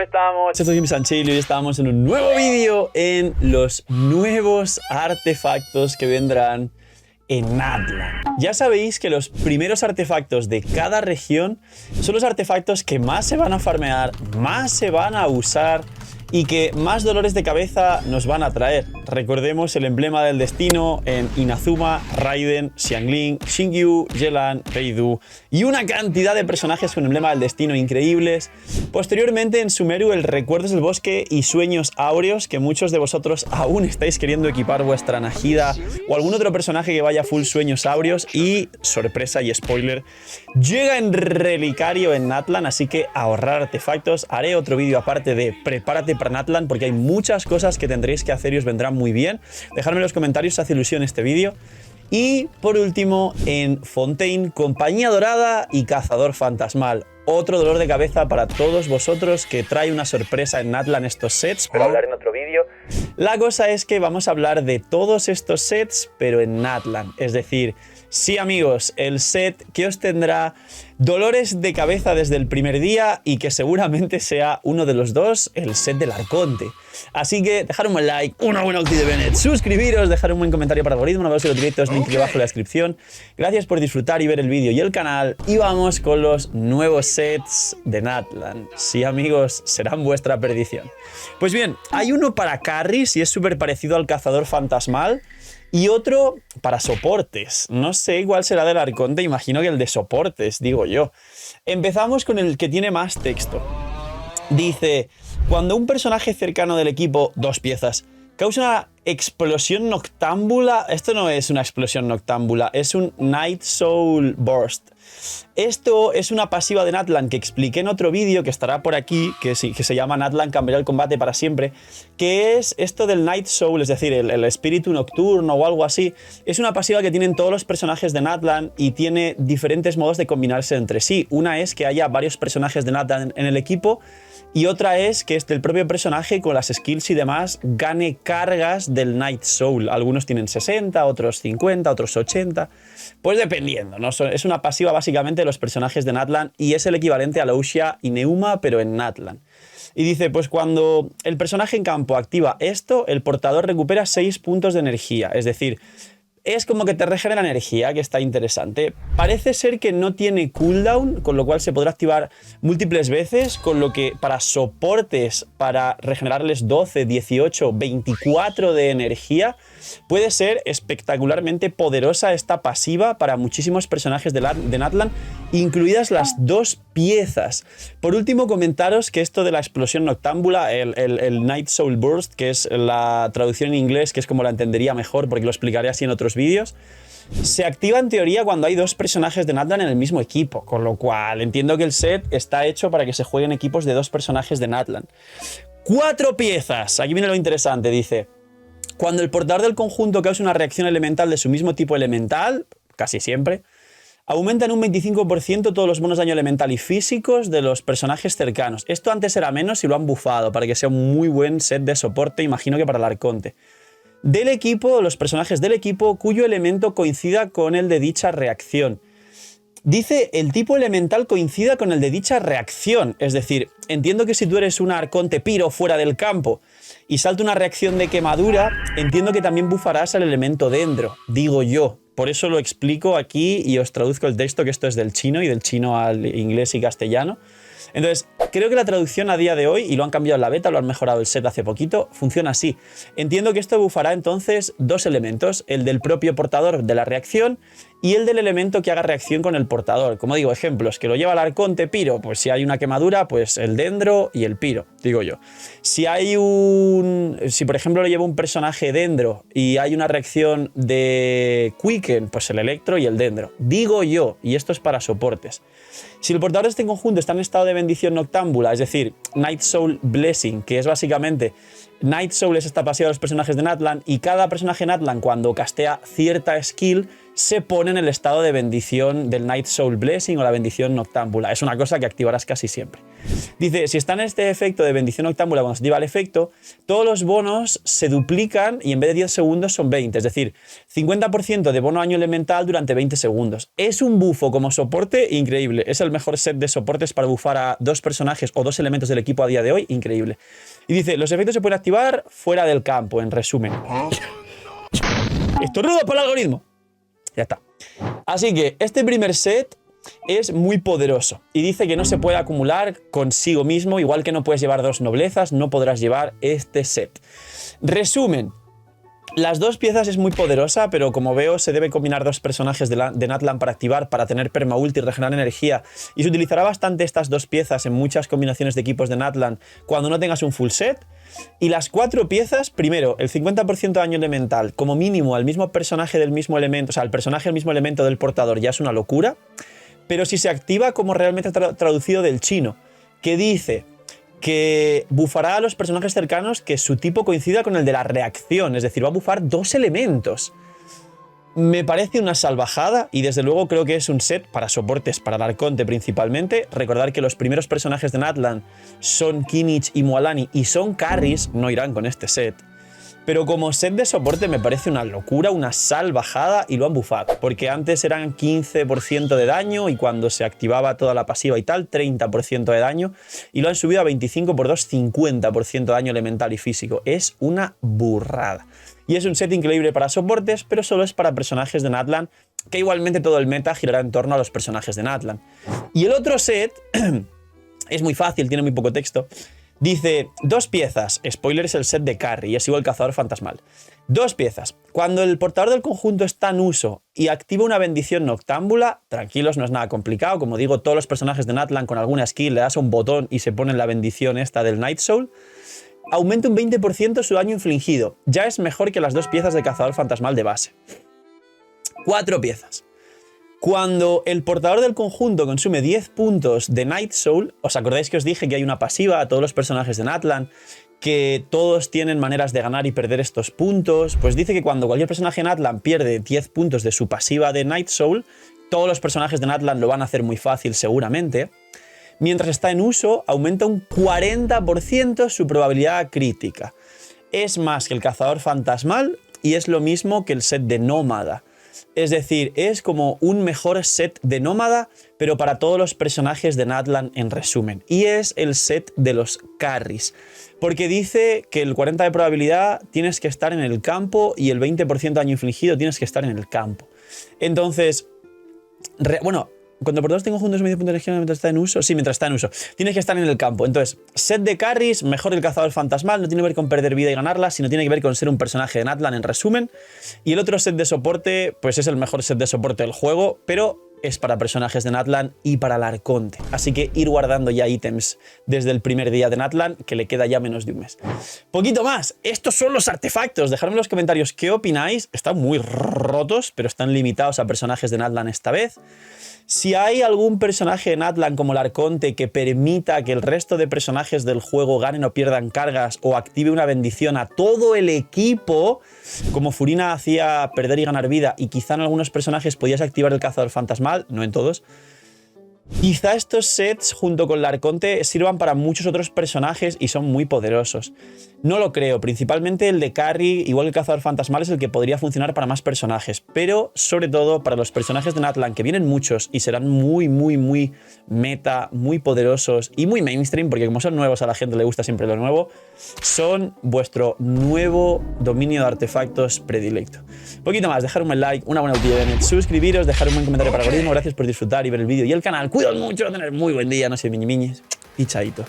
¿cómo estamos? Soy Jim Sanchil y hoy estamos en un nuevo vídeo en los nuevos artefactos que vendrán en Natlan. Ya sabéis que los primeros artefactos de cada región son los artefactos que más se van a farmear, más se van a usar y que más dolores de cabeza nos van a traer. Recordemos el emblema del destino en Inazuma, Raiden, Xiangling, Xingqiu, Yelan, Beidou y una cantidad de personajes con emblema del destino increíbles. Posteriormente en Sumeru el Recuerdos del Bosque y Sueños Áureos, que muchos de vosotros aún estáis queriendo equipar vuestra Nahida o algún otro personaje que vaya full Sueños Áureos, y sorpresa y spoiler, llega en relicario en Natlan, así que ahorrar artefactos. Haré otro vídeo aparte de prepárate para Natlan porque hay muchas cosas que tendréis que hacer y os vendrán muy bien. Dejadme en los comentarios si os hace ilusión este vídeo. Y por último, en Fontaine, Compañía Dorada y Cazador Fantasmal. Otro dolor de cabeza para todos vosotros que trae una sorpresa en Natlan estos sets, pero hablaré en otro vídeo. La cosa es que vamos a hablar de todos estos sets, pero en Natlan. Es decir, sí amigos, el set que os tendrá dolores de cabeza desde el primer día y que seguramente sea uno de los dos, el set del Arconte. Así que dejar un buen like, una buena ulti de Bennett, suscribiros, dejar un buen comentario para el algoritmo, una vez los directos, link aquí abajo en la descripción. Gracias por disfrutar y ver el vídeo y el canal. Y vamos con los nuevos sets de Natlan. Sí amigos, serán vuestra perdición. Pues bien, hay uno para carries y es súper parecido al Cazador Fantasmal. Y otro para soportes. No sé igual será del Arconte, imagino que el de soportes, digo yo. Empezamos con el que tiene más texto. Dice, cuando un personaje cercano del equipo, 2 piezas, causa una explosión noctámbula. Esto no es una explosión noctámbula, es un Night Soul Burst. Esto es una pasiva de Natlan que expliqué en otro vídeo que estará por aquí, que se llama Natlan cambiará el combate para siempre, que es esto del Night Soul, es decir, el espíritu nocturno o algo así. Es una pasiva que tienen todos los personajes de Natlan y tiene diferentes modos de combinarse entre sí. Una es que haya varios personajes de Natlan en el equipo y otra es que el propio personaje con las skills y demás gane cargas del Night Soul. Algunos tienen 60, otros 50, otros 80, pues dependiendo, ¿no? Es una pasiva básicamente de los personajes de Natlan y es el equivalente a Lousia y Neuma, pero en Natlan. Y dice, pues cuando el personaje en campo activa esto, el portador recupera 6 puntos de energía, es decir, es como que te regenera energía, que está interesante. Parece ser que no tiene cooldown, con lo cual se podrá activar múltiples veces, con lo que para soportes, para regenerarles 12, 18, 24 de energía, puede ser espectacularmente poderosa esta pasiva para muchísimos personajes de Natlan, incluidas las 2 piezas. Por último, comentaros que esto de la explosión noctámbula, el Night Soul Burst, que es la traducción en inglés, que es como la entendería mejor porque lo explicaré así en otros vídeos, se activa en teoría cuando hay 2 personajes de Natlan en el mismo equipo, con lo cual entiendo que el set está hecho para que se jueguen equipos de 2 personajes de Natlan. 4 piezas, aquí viene lo interesante, dice, cuando el portador del conjunto causa una reacción elemental de su mismo tipo elemental, casi siempre, aumenta en un 25% todos los bonos de daño elemental y físicos de los personajes cercanos. Esto antes era menos y lo han bufado para que sea un muy buen set de soporte, imagino que para el Arconte. Del equipo, los personajes del equipo cuyo elemento coincida con el de dicha reacción. Dice, el tipo elemental coincida con el de dicha reacción. Es decir, entiendo que si tú eres un Arconte Piro fuera del campo y salta una reacción de quemadura, entiendo que también bufarás al elemento Dendro, digo yo. Por eso lo explico aquí y os traduzco el texto, que esto es del chino y del chino al inglés y castellano. Entonces, creo que la traducción a día de hoy, y lo han cambiado en la beta, lo han mejorado el set hace poquito, funciona así. Entiendo que esto bufará entonces 2 elementos, el del propio portador de la reacción y el del elemento que haga reacción con el portador. Como digo, ejemplos, que lo lleva el Arconte Piro, pues si hay una quemadura, pues el Dendro y el Piro, digo yo. Si por ejemplo lo lleva un personaje Dendro y hay una reacción de Quicken, pues el Electro y el Dendro, digo yo, y esto es para soportes. Si el portador de este conjunto está en estado de bendición noctámbula, es decir, Night Soul Blessing, que es básicamente Night Soul es esta pasiva de los personajes de Natlan y cada personaje Natlan cuando castea cierta skill se pone en el estado de bendición del Night Soul Blessing o la bendición noctámbula. Es una cosa que activarás casi siempre. Dice, si está en este efecto de bendición noctámbula cuando se activa el efecto, todos los bonos se duplican y en vez de 10 segundos son 20. Es decir, 50% de bono año elemental durante 20 segundos. Es un bufo como soporte increíble. Es el mejor set de soportes para bufar a 2 personajes o 2 elementos del equipo a día de hoy. Increíble. Y dice, los efectos se pueden activar fuera del campo, en resumen. Estornudo por el algoritmo. Ya está. Así que este primer set es muy poderoso y dice que no se puede acumular consigo mismo, igual que no puedes llevar 2 noblezas, no podrás llevar este set. Resumen, las 2 piezas es muy poderosa, pero como veo se debe combinar 2 personajes de Natlan para activar, para tener permault y regenerar energía, y se utilizará bastante estas 2 piezas en muchas combinaciones de equipos de Natlan cuando no tengas un full set. Y las 4 piezas, primero, el 50% de daño elemental, como mínimo al mismo personaje del mismo elemento, o sea, al personaje del mismo elemento del portador ya es una locura, pero si se activa como realmente traducido del chino, que dice que bufará a los personajes cercanos que su tipo coincida con el de la reacción, es decir, va a bufar 2 elementos. Me parece una salvajada y desde luego creo que es un set para soportes, para el Arconte principalmente. Recordar que los primeros personajes de Natlan son Kinich y Mualani y son carries, no irán con este set. Pero como set de soporte me parece una locura, una salvajada y lo han bufado. Porque antes eran 15% de daño y cuando se activaba toda la pasiva y tal, 30% de daño. Y lo han subido a 25 por 2, 50% de daño elemental y físico. Es una burrada. Y es un set increíble para soportes, pero solo es para personajes de Natlan, que igualmente todo el meta girará en torno a los personajes de Natlan. Y el otro set es muy fácil, tiene muy poco texto. Dice, 2 piezas, spoiler es el set de carry y es igual cazador fantasmal. 2 piezas, cuando el portador del conjunto está en uso y activa una bendición noctámbula, tranquilos, no es nada complicado, como digo, todos los personajes de Natlan con alguna skill le das a un botón y se pone la bendición esta del Night Soul, aumenta un 20% su daño infligido, ya es mejor que las 2 piezas de cazador fantasmal de base. 4 piezas. Cuando el portador del conjunto consume 10 puntos de Night Soul, ¿os acordáis que os dije que hay una pasiva a todos los personajes de Natlan? Que todos tienen maneras de ganar y perder estos puntos. Pues dice que cuando cualquier personaje de Natlan pierde 10 puntos de su pasiva de Night Soul, todos los personajes de Natlan lo van a hacer muy fácil seguramente. Mientras está en uso, aumenta un 40% su probabilidad crítica. Es más que el cazador fantasmal y es lo mismo que el set de nómada. Es decir, es como un mejor set de nómada, pero para todos los personajes de Natlan en resumen. Y es el set de los carries. Porque dice que el 40% de probabilidad tienes que estar en el campo y el 20% de daño infligido tienes que estar en el campo. Entonces, bueno, cuando por 2 tengo juntos medio punto de energía mientras está en uso. Sí, mientras está en uso. Tienes que estar en el campo. Entonces, set de carries, mejor el cazador fantasmal. No tiene que ver con perder vida y ganarla, sino tiene que ver con ser un personaje de Natlan en resumen. Y el otro set de soporte, pues es el mejor set de soporte del juego, pero es para personajes de Natlan y para el Arconte. Así que ir guardando ya ítems desde el primer día de Natlan, que le queda ya menos de un mes. Poquito más. Estos son los artefactos. Dejadme en los comentarios qué opináis. Están muy rotos, pero están limitados a personajes de Natlan esta vez. Si hay algún personaje de Natlan como el Arconte que permita que el resto de personajes del juego ganen o pierdan cargas o active una bendición a todo el equipo, como Furina hacía perder y ganar vida y quizá en algunos personajes podías activar el cazador fantasmal, no en todos, quizá estos sets junto con el Arconte sirvan para muchos otros personajes y son muy poderosos. No lo creo, principalmente el de carry, igual que el cazador fantasmal, es el que podría funcionar para más personajes, pero sobre todo para los personajes de Natlan, que vienen muchos y serán muy meta, muy poderosos y muy mainstream, porque como son nuevos a la gente le gusta siempre lo nuevo, son vuestro nuevo dominio de artefactos predilecto. Poquito más, dejar un buen like, una buena utilidad, suscribiros, dejar un buen comentario para el algoritmo, gracias por disfrutar y ver el vídeo y el canal, cuidaos mucho, tener muy buen día, no sé, miñis, y chaito.